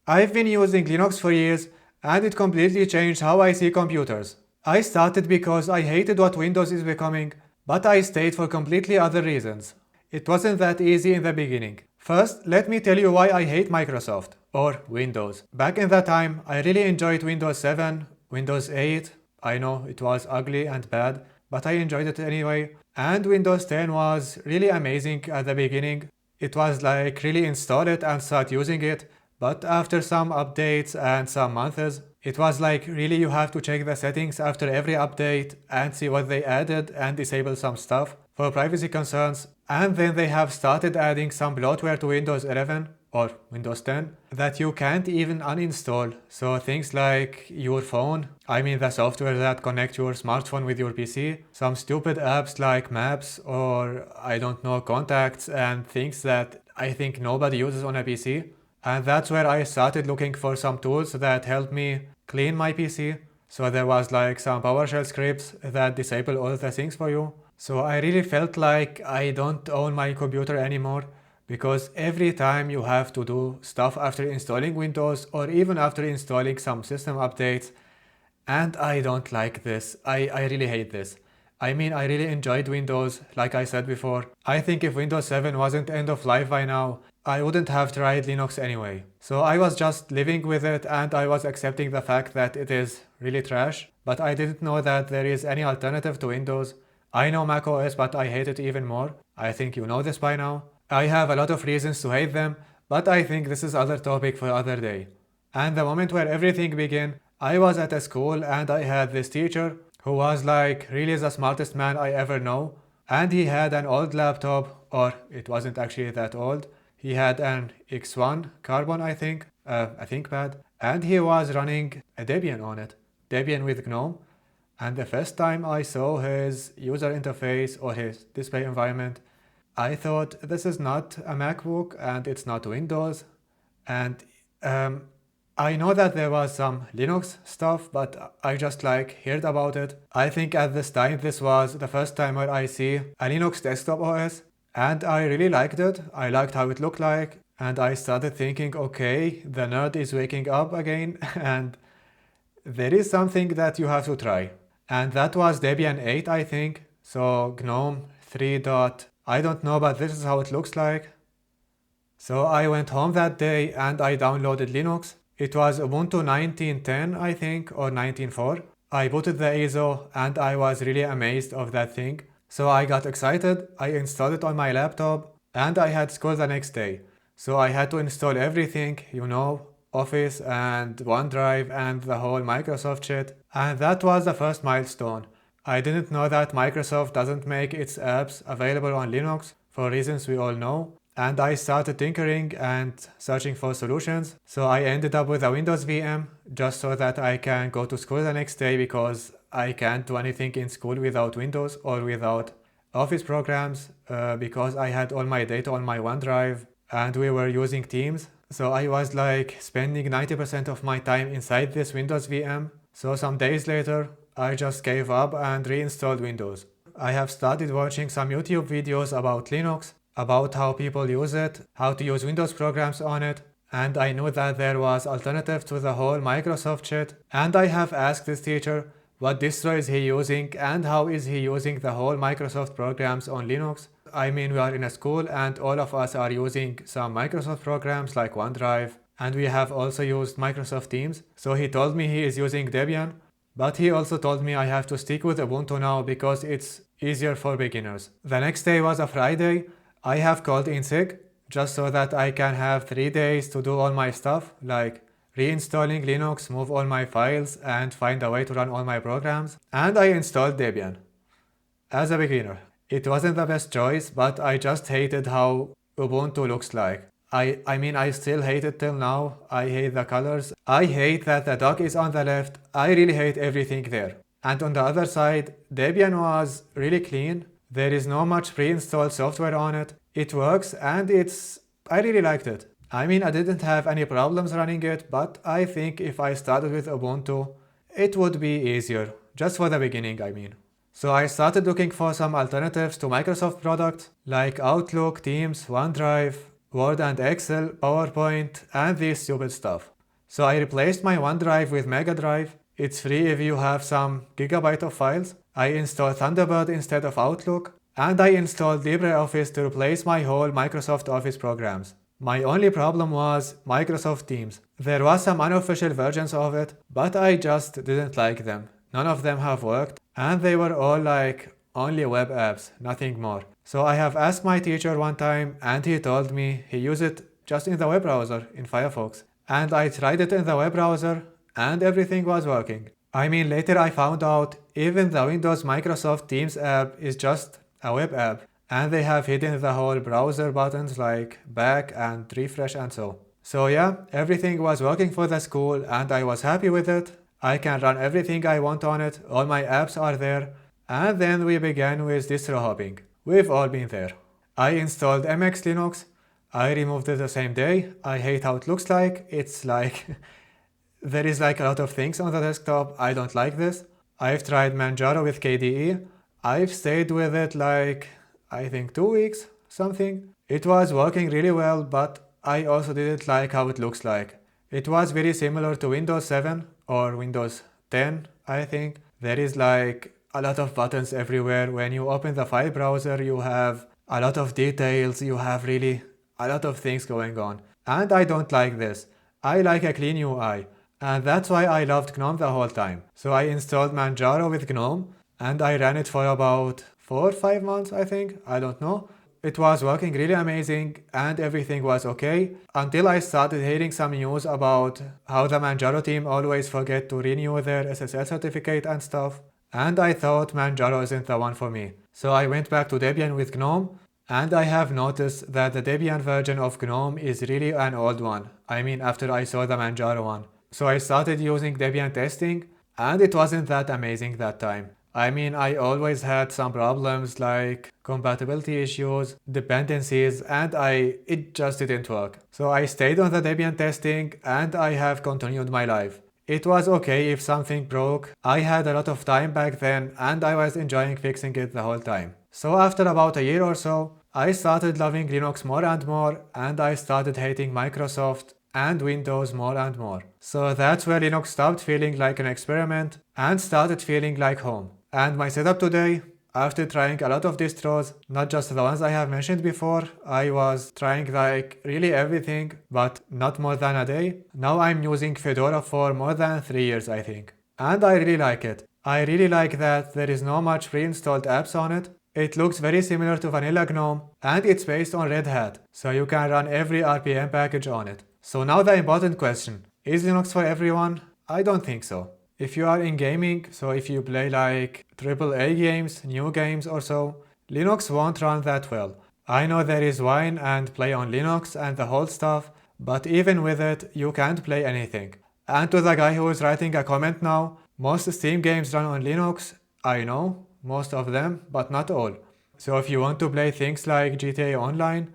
I've been using Linux for years and it completely changed how I see computers. I started because I hated what Windows is becoming, but I stayed for completely other reasons. It wasn't that easy in the beginning. First, let me tell you why I hate Microsoft, or Windows. Back in that time, I really enjoyed Windows 7, Windows 8. I know it was ugly and bad, but I enjoyed it anyway. And Windows 10 was really amazing at the beginning. It was like really install it and start using it. But after some updates and some months, it was like really you have to check the settings after every update and see what they added and disable some stuff for privacy concerns. And then they have started adding some bloatware to Windows 11 or Windows 10 that you can't even uninstall. So things like your phone, I mean the software that connects your smartphone with your PC, some stupid apps like maps or I don't know, contacts and things that I think nobody uses on a PC. And that's where I started looking for some tools that help me clean my PC. So there was like some PowerShell scripts that disable all the things for you. So I really felt like I don't own my computer anymore because every time you have to do stuff after installing Windows or even after installing some system updates, and I don't like this. I really hate this. I mean, I really enjoyed Windows, like I said before. I think if Windows 7 wasn't end of life by now, I wouldn't have tried Linux anyway. So I was just living with it and I was accepting the fact that it is really trash, but I didn't know that there is any alternative to Windows. I know Mac OS, but I hate it even more. I think you know this by now. I have a lot of reasons to hate them, but I think this is other topic for other day. And the moment where everything began, I was at a school and I had this teacher who was like really the smartest man I ever know. And he had an old laptop, or it wasn't actually that old. He had an X1 Carbon, I think, a ThinkPad, and he was running a Debian on it, Debian with GNOME. And the first time I saw his user interface or his display environment, I thought this is not a MacBook and it's not Windows. And I know that there was some Linux stuff, but I just like heard about it. I think at this time this was the first time where I see a Linux desktop OS, and I really liked it. I liked how it looked like, and I started thinking, okay, the nerd is waking up again, and there is something that you have to try. And that was Debian 8, I think. So GNOME 3. I don't know, but this is how it looks like. So I went home that day and I downloaded Linux. It was Ubuntu 19.10, I think, or 19.4. I booted the ISO and I was really amazed of that thing. So I got excited, I installed it on my laptop, and I had school the next day. So I had to install everything, you know, Office and OneDrive and the whole Microsoft shit. And that was the first milestone. I didn't know that Microsoft doesn't make its apps available on Linux for reasons we all know. And I started tinkering and searching for solutions. So I ended up with a Windows VM just so that I can go to school the next day because I can't do anything in school without Windows or without Office programs because I had all my data on my OneDrive and we were using Teams. So I was like spending 90% of my time inside this Windows VM. So some days later, I just gave up and reinstalled Windows. I have started watching some YouTube videos about Linux, about how people use it, how to use Windows programs on it, and I knew that there was alternative to the whole Microsoft shit, and I have asked this teacher what distro is he using and how is he using the whole Microsoft programs on Linux. I mean, we are in a school and all of us are using some Microsoft programs like OneDrive, and we have also used Microsoft Teams. So he told me he is using Debian, but he also told me I have to stick with Ubuntu now because it's easier for beginners. The next day was a Friday. I have called in sick just so that I can have 3 days to do all my stuff, like reinstalling Linux, move all my files, and find a way to run all my programs. And I installed Debian. As a beginner. It wasn't the best choice, but I just hated how Ubuntu looks like. I mean, I still hate it till now. I hate the colors. I hate that the dock is on the left. I really hate everything there. And on the other side, Debian was really clean. There is no much pre-installed software on it. It works and I really liked it. I mean, I didn't have any problems running it, but I think if I started with Ubuntu, it would be easier. Just for the beginning, I mean. So I started looking for some alternatives to Microsoft products like Outlook, Teams, OneDrive, Word and Excel, PowerPoint, and this stupid stuff. So I replaced my OneDrive with Mega Drive. It's free if you have some gigabyte of files. I installed Thunderbird instead of Outlook. And I installed LibreOffice to replace my whole Microsoft Office programs. My only problem was Microsoft Teams. There was some unofficial versions of it, but I just didn't like them. None of them have worked, and they were all like only web apps, nothing more. So I have asked my teacher one time, and he told me he used it just in the web browser, in Firefox. And I tried it in the web browser, and everything was working. I mean, later I found out even the Windows Microsoft Teams app is just a web app, and they have hidden the whole browser buttons like back and refresh and so. So yeah, everything was working for the school and I was happy with it. I can run everything I want on it, all my apps are there. And then we began with distro hopping. We've all been there. I installed MX Linux. I removed it the same day. I hate how it looks like. It's like there is like a lot of things on the desktop. I don't like this. I've tried Manjaro with KDE. I've stayed with it like, I think 2 weeks, something. It was working really well, but I also didn't like how it looks like. It was very similar to Windows 7 or Windows 10, I think. There is like a lot of buttons everywhere. When you open the file browser, you have a lot of details, you have really a lot of things going on. And I don't like this. I like a clean UI. And that's why I loved GNOME the whole time. So I installed Manjaro with GNOME. And I ran it for about 4 or 5 months, I think. I don't know. It was working really amazing and everything was okay until I started hearing some news about how the Manjaro team always forget to renew their SSL certificate and stuff. And I thought Manjaro isn't the one for me. So I went back to Debian with GNOME and I have noticed that the Debian version of GNOME is really an old one. I mean, after I saw the Manjaro one. So I started using Debian testing and it wasn't that amazing that time. I mean, I always had some problems like compatibility issues, dependencies, and it just didn't work. So I stayed on the Debian testing and I have continued my life. It was okay if something broke. I had a lot of time back then and I was enjoying fixing it the whole time. So after about a year or so, I started loving Linux more and more and I started hating Microsoft and Windows more and more. So that's where Linux stopped feeling like an experiment and started feeling like home. And my setup today, after trying a lot of distros, not just the ones I have mentioned before, I was trying like really everything, but not more than a day. Now I'm using Fedora for more than 3 years, I think. And I really like it. I really like that there is no much pre-installed apps on it. It looks very similar to vanilla GNOME, and it's based on Red Hat, so you can run every RPM package on it. So now the important question, is Linux for everyone? I don't think so. If you are in gaming, so if you play like AAA games, new games or so, Linux won't run that well. I know there is Wine and Play on Linux and the whole stuff, but even with it, you can't play anything. And to the guy who is writing a comment now, most Steam games run on Linux, I know, most of them, but not all. So if you want to play things like GTA Online,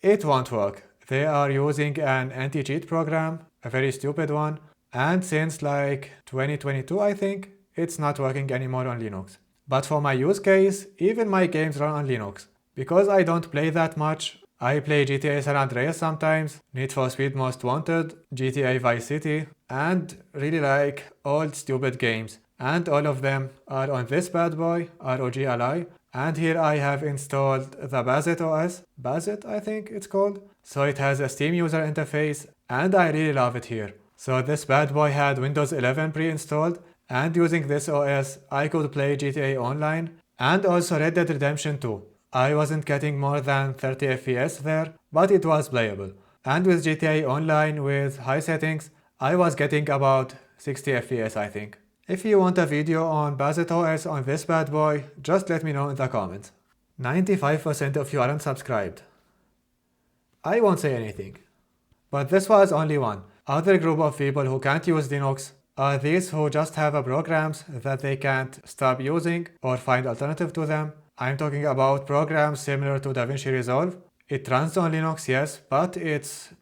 it won't work. They are using an anti-cheat program, a very stupid one, and since like 2022 I think, it's not working anymore on Linux. But for my use case, even my games run on Linux. Because I don't play that much, I play GTA San Andreas sometimes, Need for Speed Most Wanted, GTA Vice City, and really like old stupid games. And all of them are on this bad boy, ROG Ally. And here I have installed the Bazet OS, Bazet I think it's called. So it has a Steam user interface and I really love it here. So this bad boy had Windows 11 pre-installed and using this OS I could play GTA Online and also Red Dead Redemption 2. I wasn't getting more than 30 FPS there, but it was playable. And with GTA Online with high settings, I was getting about 60 FPS I think. If you want a video on Bazet OS on this bad boy, just let me know in the comments. 95% of you aren't subscribed. I won't say anything. But this was only one. Other group of people who can't use Linux are these who just have a programs that they can't stop using or find alternative to them. I'm talking about programs similar to DaVinci Resolve. It runs on Linux, yes, but it's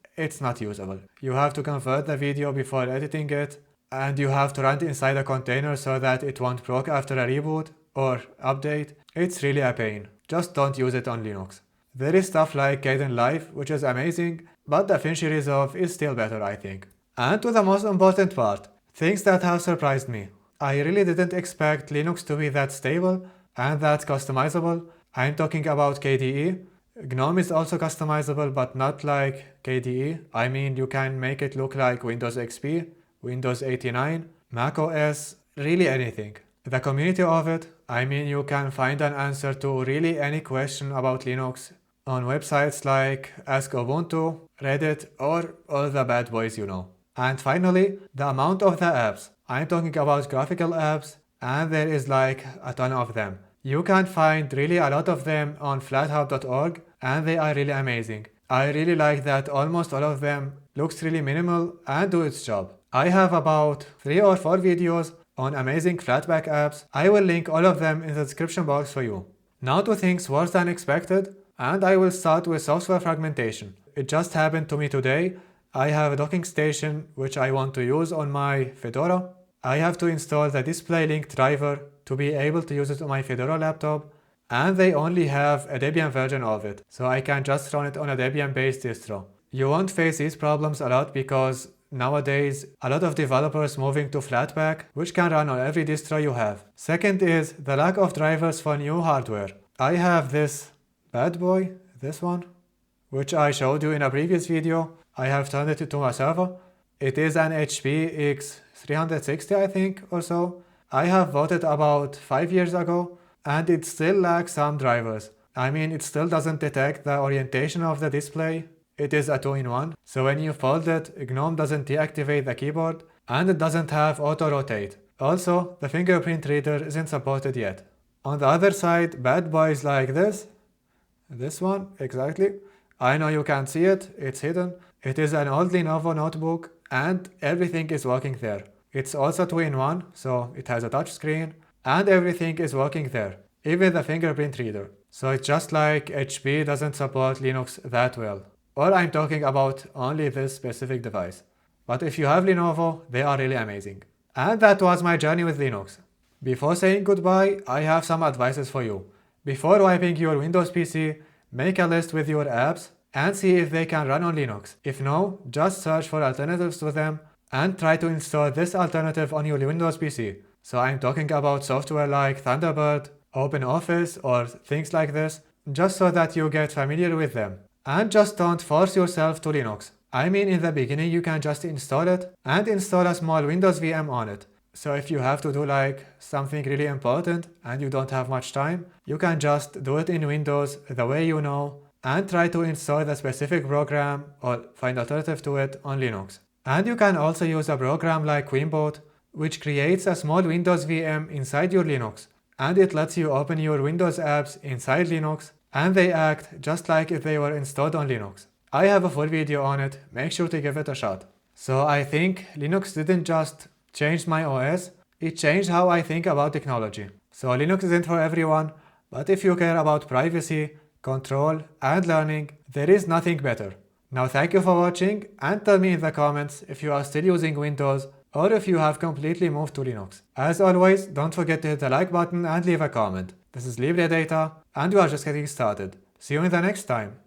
not usable. You have to convert the video before editing it, and you have to run it inside a container so that it won't proc after a reboot or update. It's really a pain. Just don't use it on Linux. There is stuff like Kdenlive, which is amazing, but DaVinci Resolve is still better, I think. And to the most important part, things that have surprised me. I really didn't expect Linux to be that stable and that customizable. I'm talking about KDE. GNOME is also customizable, but not like KDE. I mean, you can make it look like Windows XP, Windows 89, Mac OS, really anything. The community of it, I mean, you can find an answer to really any question about Linux on websites like Ask Ubuntu, Reddit, or all the bad boys you know. And finally, the amount of the apps. I'm talking about graphical apps, and there is like a ton of them. You can find really a lot of them on flathub.org, and they are really amazing. I really like that almost all of them looks really minimal and do its job. I have about 3 or 4 videos on amazing Flatpak apps. I will link all of them in the description box for you. Now to things worse than expected, and I will start with software fragmentation. It just happened to me today. I have a docking station which I want to use on my Fedora. I have to install the display link driver to be able to use it on my Fedora laptop, and they only have a Debian version of it, so I can just run it on a Debian based distro. You won't face these problems a lot because nowadays a lot of developers moving to Flatpak, which can run on every distro you have. Second is the lack of drivers for new hardware. I have this bad boy, this one, which I showed you in a previous video. I have turned it into a server. It is an HP X360 I think or so. I have bought it about 5 years ago and it still lacks some drivers. I mean, it still doesn't detect the orientation of the display. It is a 2-in-1, so when you fold it, GNOME doesn't deactivate the keyboard and it doesn't have auto rotate. Also, the fingerprint reader isn't supported yet. On the other side, bad boys like this one, exactly. I know you can't see it, it's hidden. It is an old Lenovo notebook and everything is working there. It's also 2-in-1, so it has a touch screen and everything is working there, even the fingerprint reader. So it's just like HP doesn't support Linux that well. Or I'm talking about only this specific device. But if you have Lenovo, they are really amazing. And that was my journey with Linux. Before saying goodbye, I have some advices for you. Before wiping your Windows PC, make a list with your apps and see if they can run on Linux. If no, just search for alternatives to them and try to install this alternative on your Windows PC. So I'm talking about software like Thunderbird, OpenOffice or things like this, just so that you get familiar with them. And just don't force yourself to Linux. I mean, in the beginning you can just install it and install a small Windows VM on it. So if you have to do like something really important and you don't have much time, you can just do it in Windows the way you know and try to install the specific program or find alternative to it on Linux. And you can also use a program like Quimboot, which creates a small Windows VM inside your Linux, and it lets you open your Windows apps inside Linux, and they act just like if they were installed on Linux. I have a full video on it, make sure to give it a shot. So I think Linux didn't just change my OS, it changed how I think about technology. So Linux isn't for everyone, but if you care about privacy, control, and learning, there is nothing better. Now thank you for watching and tell me in the comments if you are still using Windows or if you have completely moved to Linux. As always, don't forget to hit the like button and leave a comment. This is Libre-Data and we are just getting started. See you in the next time.